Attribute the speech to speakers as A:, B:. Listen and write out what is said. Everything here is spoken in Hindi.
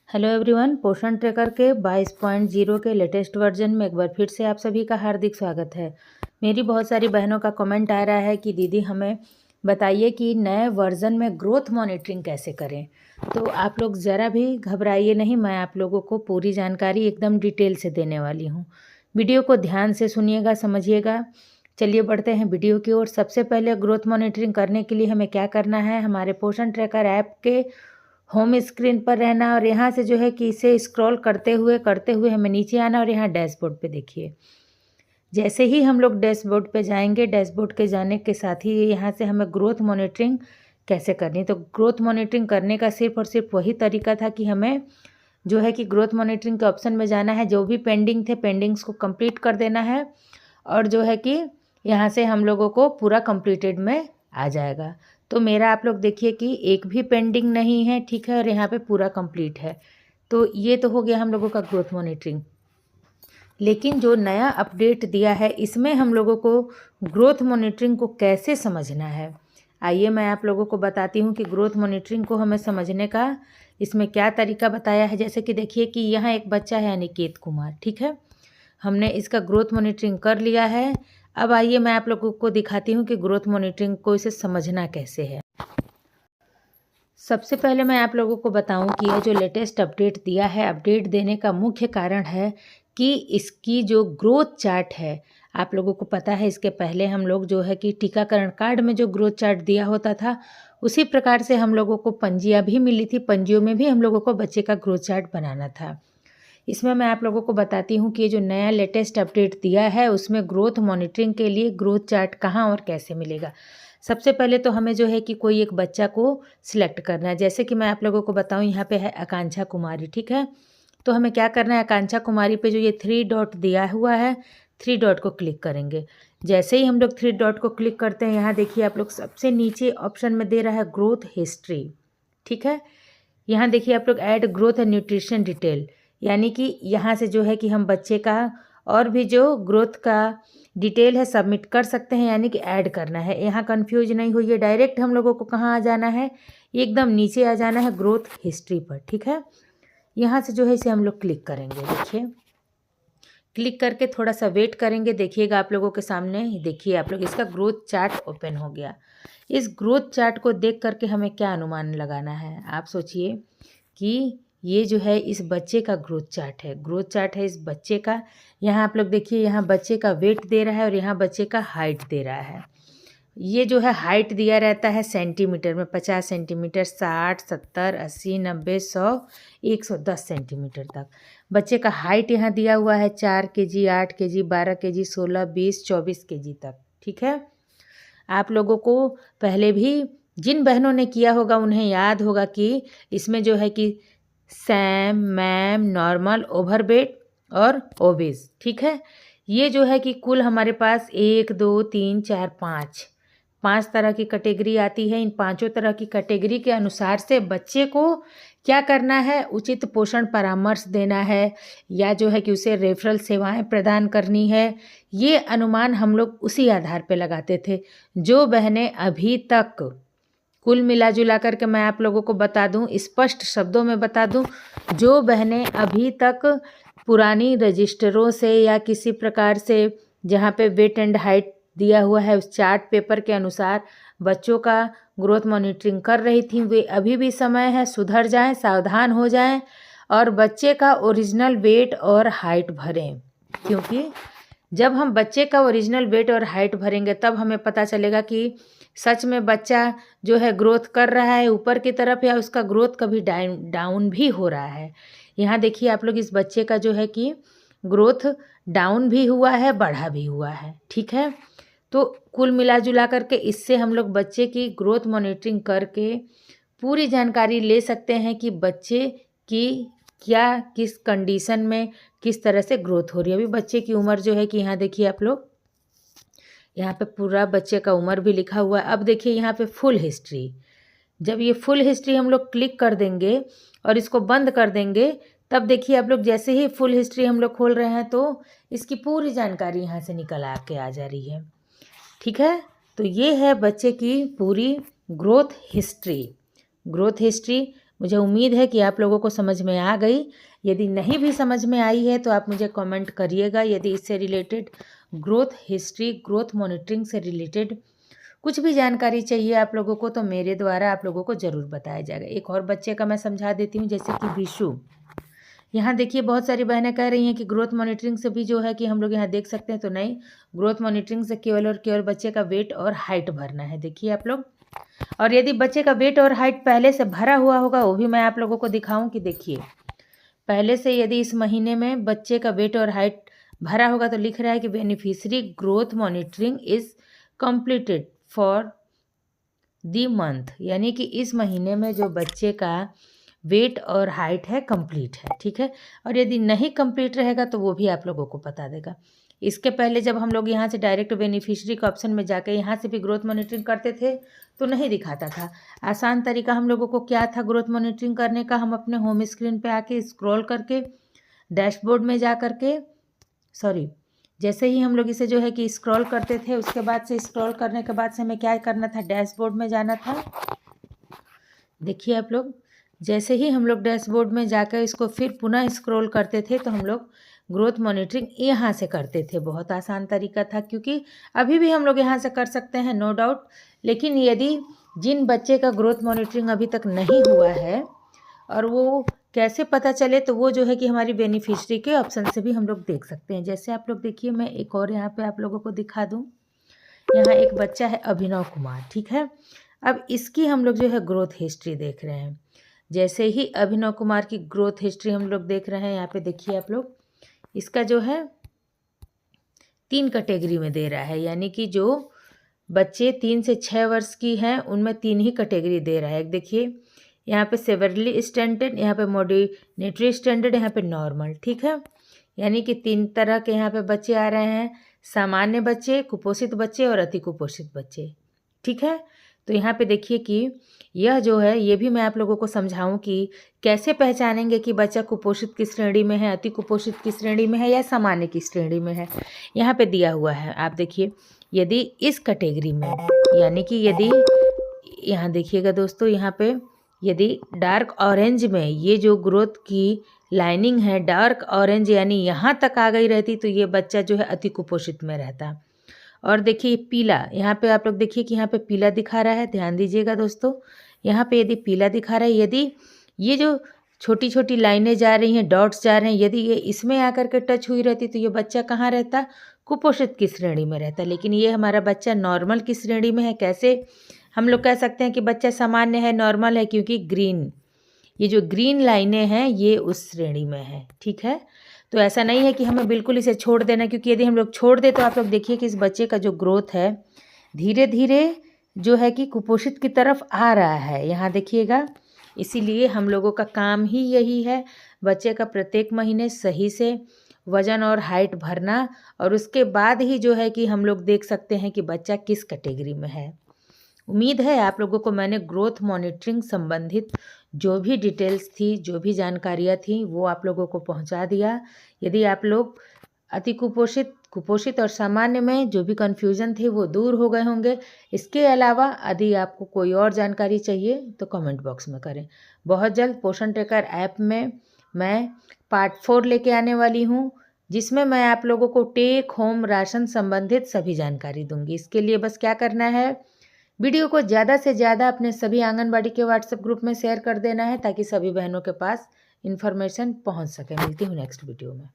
A: हेलो एवरीवन, पोषण ट्रैकर के 22.0 के लेटेस्ट वर्जन में एक बार फिर से आप सभी का हार्दिक स्वागत है। मेरी बहुत सारी बहनों का कमेंट आ रहा है कि दीदी हमें बताइए कि नए वर्जन में ग्रोथ मॉनिटरिंग कैसे करें। तो आप लोग ज़रा भी घबराइए नहीं, मैं आप लोगों को पूरी जानकारी एकदम डिटेल से देने वाली हूँ। वीडियो को ध्यान से सुनिएगा, समझिएगा। चलिए बढ़ते हैं वीडियो की ओर। सबसे पहले ग्रोथ मॉनिटरिंग करने के लिए हमें क्या करना है, हमारे पोषण ट्रैकर ऐप के होम स्क्रीन पर रहना और यहाँ से जो है कि इसे स्क्रॉल करते हुए हमें नीचे आना और यहाँ डैशबोर्ड पे देखिए। जैसे ही हम लोग डैशबोर्ड पे जाएंगे, डैशबोर्ड के जाने के साथ ही यहाँ से हमें ग्रोथ मॉनिटरिंग कैसे करनी। तो ग्रोथ मॉनिटरिंग करने का सिर्फ और सिर्फ वही तरीका था कि हमें जो है कि ग्रोथ मॉनिटरिंग के ऑप्शन में जाना है, जो भी पेंडिंग थे पेंडिंग्स को कंप्लीट कर देना है और जो है कि यहाँ से हम लोगों को पूरा कंप्लीटेड में आ जाएगा। तो मेरा आप लोग देखिए कि एक भी पेंडिंग नहीं है, ठीक है, और यहाँ पे पूरा कंप्लीट है। तो ये तो हो गया हम लोगों का ग्रोथ मॉनिटरिंग। लेकिन जो नया अपडेट दिया है इसमें हम लोगों को ग्रोथ मॉनिटरिंग को कैसे समझना है, आइए मैं आप लोगों को बताती हूँ कि ग्रोथ मॉनिटरिंग को हमें समझने का इसमें क्या तरीका बताया है। जैसे कि देखिए कि यहाँ एक बच्चा है अनिकेत कुमार, ठीक है, हमने इसका ग्रोथ मॉनिटरिंग कर लिया है। अब आइए मैं आप लोगों को दिखाती हूँ कि ग्रोथ मॉनिटरिंग को इसे समझना कैसे है। सबसे पहले मैं आप लोगों को बताऊं कि यह जो लेटेस्ट अपडेट दिया है, अपडेट देने का मुख्य कारण है कि इसकी जो ग्रोथ चार्ट है, आप लोगों को पता है इसके पहले हम लोग जो है कि टीकाकरण कार्ड में जो ग्रोथ चार्ट दिया होता था उसी प्रकार से हम लोगों को पंजियाँ भी मिली थी, पंजियों में भी हम लोगों को बच्चे का ग्रोथ चार्ट बनाना था। इसमें मैं आप लोगों को बताती हूँ कि ये जो नया लेटेस्ट अपडेट दिया है उसमें ग्रोथ मॉनिटरिंग के लिए ग्रोथ चार्ट कहाँ और कैसे मिलेगा। सबसे पहले तो हमें जो है कि कोई एक बच्चा को सिलेक्ट करना है। जैसे कि मैं आप लोगों को बताऊँ, यहाँ पे है आकांक्षा कुमारी, ठीक है। तो हमें क्या करना है, आकांक्षा कुमारी पे जो ये 3 डॉट दिया हुआ है, 3 डॉट को क्लिक करेंगे। जैसे ही हम लोग 3 डॉट को क्लिक करते हैं, यहाँ देखिए आप लोग सबसे नीचे ऑप्शन में दे रहा है ग्रोथ हिस्ट्री, ठीक है। यहाँ देखिए आप लोग add growth and nutrition detail, यानी कि यहाँ से जो है कि हम बच्चे का और भी जो ग्रोथ का डिटेल है सबमिट कर सकते हैं, यानी कि ऐड करना है। यहाँ कंफ्यूज नहीं होइए, डायरेक्ट हम लोगों को कहाँ आ जाना है, एकदम नीचे आ जाना है ग्रोथ हिस्ट्री पर, ठीक है। यहाँ से जो है इसे हम लोग क्लिक करेंगे। देखिए क्लिक करके थोड़ा सा वेट करेंगे, देखिएगा आप लोगों के सामने, देखिए आप लोग इसका ग्रोथ चार्ट ओपन हो गया। इस ग्रोथ चार्ट को देख करके हमें क्या अनुमान लगाना है, आप सोचिए कि ये जो है इस बच्चे का ग्रोथ चार्ट है, ग्रोथ चार्ट है इस बच्चे का। यहाँ आप लोग देखिए, यहाँ बच्चे का वेट दे रहा है और यहाँ बच्चे का हाइट दे रहा है। ये जो है हाइट दिया रहता है सेंटीमीटर में, 50 सेंटीमीटर, 60, 70, 80, 90, 100, 110 सेंटीमीटर तक। बच्चे का हाइट यहाँ दिया हुआ है 4 केजी, 8 केजी, 12 केजी, 16, 20, 24 केजी तक, ठीक है। आप लोगों को पहले भी जिन बहनों ने किया होगा उन्हें याद होगा कि इसमें जो है कि सैम, मैम, नॉर्मल, ओवरवेट और ओबेस, ठीक है। ये जो है कि कुल हमारे पास 1, 2, 3, 4, 5 तरह की कैटेगरी आती है। इन पांचों तरह की कैटेगरी के अनुसार से बच्चे को क्या करना है, उचित पोषण परामर्श देना है या जो है कि उसे रेफरल सेवाएं प्रदान करनी है। ये अनुमान हम लोग उसी आधार पे लगाते थे। जो बहनें अभी तक, कुल मिला जुला करके मैं आप लोगों को बता दूं, स्पष्ट शब्दों में बता दूं, जो बहनें अभी तक पुरानी रजिस्टरों से या किसी प्रकार से जहाँ पे वेट एंड हाइट दिया हुआ है उस चार्ट पेपर के अनुसार बच्चों का ग्रोथ मॉनिटरिंग कर रही थी, वे अभी भी समय है, सुधर जाएं, सावधान हो जाएं और बच्चे का ओरिजिनल वेट और हाइट भरें। क्योंकि जब हम बच्चे का ओरिजिनल वेट और हाइट भरेंगे तब हमें पता चलेगा कि सच में बच्चा जो है ग्रोथ कर रहा है ऊपर की तरफ या उसका ग्रोथ कभी डाउन भी हो रहा है। यहाँ देखिए आप लोग, इस बच्चे का जो है कि ग्रोथ डाउन भी हुआ है, बढ़ा भी हुआ है, ठीक है। तो कुल मिला जुला करके इससे हम लोग बच्चे की ग्रोथ मॉनिटरिंग करके पूरी जानकारी ले सकते हैं कि बच्चे की क्या, किस कंडीशन में, किस तरह से ग्रोथ हो रही है। अभी बच्चे की उम्र जो है कि यहाँ देखिए आप लोग, यहाँ पे पूरा बच्चे का उम्र भी लिखा हुआ है। अब देखिए यहाँ पे फुल हिस्ट्री, जब ये फुल हिस्ट्री हम लोग क्लिक कर देंगे और इसको बंद कर देंगे, तब देखिए आप लोग जैसे ही फुल हिस्ट्री हम लोग खोल रहे हैं तो इसकी पूरी जानकारी यहाँ से निकल आके आ जा रही है, ठीक है। तो ये है बच्चे की पूरी ग्रोथ हिस्ट्री। ग्रोथ हिस्ट्री मुझे उम्मीद है कि आप लोगों को समझ में आ गई। यदि नहीं भी समझ में आई है तो आप मुझे कमेंट करिएगा। यदि इससे related growth history, growth monitoring से रिलेटेड कुछ भी जानकारी चाहिए आप लोगों को तो मेरे द्वारा आप लोगों को ज़रूर बताया जाएगा। एक और बच्चे का मैं समझा देती हूँ, जैसे कि विशु। यहाँ देखिए बहुत सारी बहनें कह रही हैं कि ग्रोथ मॉनिटरिंग से भी जो है कि हम लोग यहाँ देख सकते हैं, तो नहीं, ग्रोथ मॉनिटरिंग से केवल और केवल बच्चे का वेट और हाइट भरना है। देखिए आप लोग, और यदि बच्चे का वेट और हाइट पहले से भरा हुआ होगा वो भी मैं आप लोगों को दिखाऊं कि देखिए पहले से यदि इस महीने में बच्चे का वेट और हाइट भरा होगा तो लिख रहा है कि beneficiary growth monitoring is completed for the month, यानी कि इस महीने में जो बच्चे का वेट और हाइट है कंप्लीट है, ठीक है। और यदि नहीं कंप्लीट रहेगा तो वो भी आप लोगों को बता देगा। इसके पहले जब हम लोग यहाँ से डायरेक्ट बेनिफिशियरी के ऑप्शन में जाकर यहाँ से भी ग्रोथ मॉनिटरिंग करते थे तो नहीं दिखाता था। आसान तरीका हम लोगों को क्या था ग्रोथ मॉनिटरिंग करने का, हम अपने होम स्क्रीन पे आके स्क्रॉल करके डैशबोर्ड में जा करके जैसे ही हम लोग इसे जो है कि स्क्रॉल करते थे उसके बाद से स्क्रॉल करने के बाद से हमें क्या करना था, डैशबोर्ड में जाना था। देखिए आप लोग, जैसे ही हम लोग डैशबोर्ड में जाकर इसको फिर पुनः स्क्रॉल करते थे तो हम लोग ग्रोथ मॉनिटरिंग यहाँ से करते थे। बहुत आसान तरीका था, क्योंकि अभी भी हम लोग यहाँ से कर सकते हैं, नो डाउट। लेकिन यदि जिन बच्चे का ग्रोथ मॉनिटरिंग अभी तक नहीं हुआ है और वो कैसे पता चले, तो वो जो है कि हमारी बेनिफिशियरी के ऑप्शन से भी हम लोग देख सकते हैं। जैसे आप लोग देखिए, मैं एक और यहाँ पे आप लोगों को दिखा दूँ। यहाँ एक बच्चा है अभिनव कुमार, ठीक है। अब इसकी हम लोग जो है ग्रोथ हिस्ट्री देख रहे हैं। जैसे ही अभिनव कुमार की ग्रोथ हिस्ट्री हम लोग देख रहे हैं, यहाँ पे देखिए आप लोग, इसका जो है 3 कैटेगरी में दे रहा है, यानी कि जो बच्चे 3 से 6 वर्ष की हैं उनमें 3 ही कैटेगरी दे रहा है। देखिए यहाँ पे सेवरली स्टैंडर्ड, यहाँ पे मॉडरेटली स्टैंडर्ड, यहाँ पे नॉर्मल, ठीक है। यानी कि 3 तरह के यहाँ पे बच्चे आ रहे हैं, सामान्य बच्चे, कुपोषित बच्चे और अति कुपोषित बच्चे, ठीक है। तो यहाँ पे देखिए कि यह जो है ये भी मैं आप लोगों को समझाऊं कि कैसे पहचानेंगे कि बच्चा कुपोषित की श्रेणी में है, अति कुपोषित की श्रेणी में है या सामान्य की श्रेणी में है। यहाँ पे दिया हुआ है, आप देखिए, यदि इस कैटेगरी में, यानी कि यदि यहाँ देखिएगा दोस्तों, यहाँ पे यदि डार्क ऑरेंज में ये जो ग्रोथ की लाइनिंग है डार्क ऑरेंज यानी यहाँ तक आ गई रहती तो ये बच्चा जो है अति कुपोषित में रहता। और देखिए पीला, यहाँ पे आप लोग देखिए कि यहाँ पे पीला दिखा रहा है, ध्यान दीजिएगा दोस्तों। यहाँ पे यदि पीला दिखा रहा है, यदि ये जो छोटी छोटी लाइनें जा रही हैं, डॉट्स जा रहे हैं, यदि ये इसमें आकर के टच हुई रहती तो ये बच्चा कहाँ रहता, कुपोषित की श्रेणी में रहता। लेकिन ये हमारा बच्चा नॉर्मल की श्रेणी में है। कैसे हम लोग कह सकते हैं कि बच्चा सामान्य है, नॉर्मल है, क्योंकि ग्रीन, ये जो ग्रीन लाइनें हैं ये उस श्रेणी में है, ठीक है। तो ऐसा नहीं है कि हमें बिल्कुल इसे छोड़ देना, क्योंकि यदि हम लोग छोड़ दें तो आप लोग देखिए कि इस बच्चे का जो ग्रोथ है धीरे धीरे जो है कि कुपोषित की तरफ आ रहा है, यहाँ देखिएगा। इसीलिए हम लोगों का काम ही यही है, बच्चे का प्रत्येक महीने सही से वज़न और हाइट भरना, और उसके बाद ही जो है कि हम लोग देख सकते हैं कि बच्चा किस कैटेगरी में है। उम्मीद है आप लोगों को मैंने ग्रोथ मॉनिटरिंग संबंधित जो भी डिटेल्स थी, जो भी जानकारियाँ थी, वो आप लोगों को पहुंचा दिया। यदि आप लोग अति कुपोषित, कुपोषित और सामान्य में जो भी कन्फ्यूज़न थे वो दूर हो गए होंगे। इसके अलावा यदि आपको कोई और जानकारी चाहिए तो कमेंट बॉक्स में करें। बहुत जल्द पोषण ट्रैकर ऐप में मैं पार्ट 4 लेके आने वाली हूँ, जिसमें मैं आप लोगों को टेक होम राशन संबंधित सभी जानकारी दूंगी। इसके लिए बस क्या करना है, वीडियो को ज़्यादा से ज़्यादा अपने सभी आंगनबाड़ी के व्हाट्सएप ग्रुप में शेयर कर देना है, ताकि सभी बहनों के पास इन्फॉर्मेशन पहुंच सके। मिलती हूँ नेक्स्ट वीडियो में।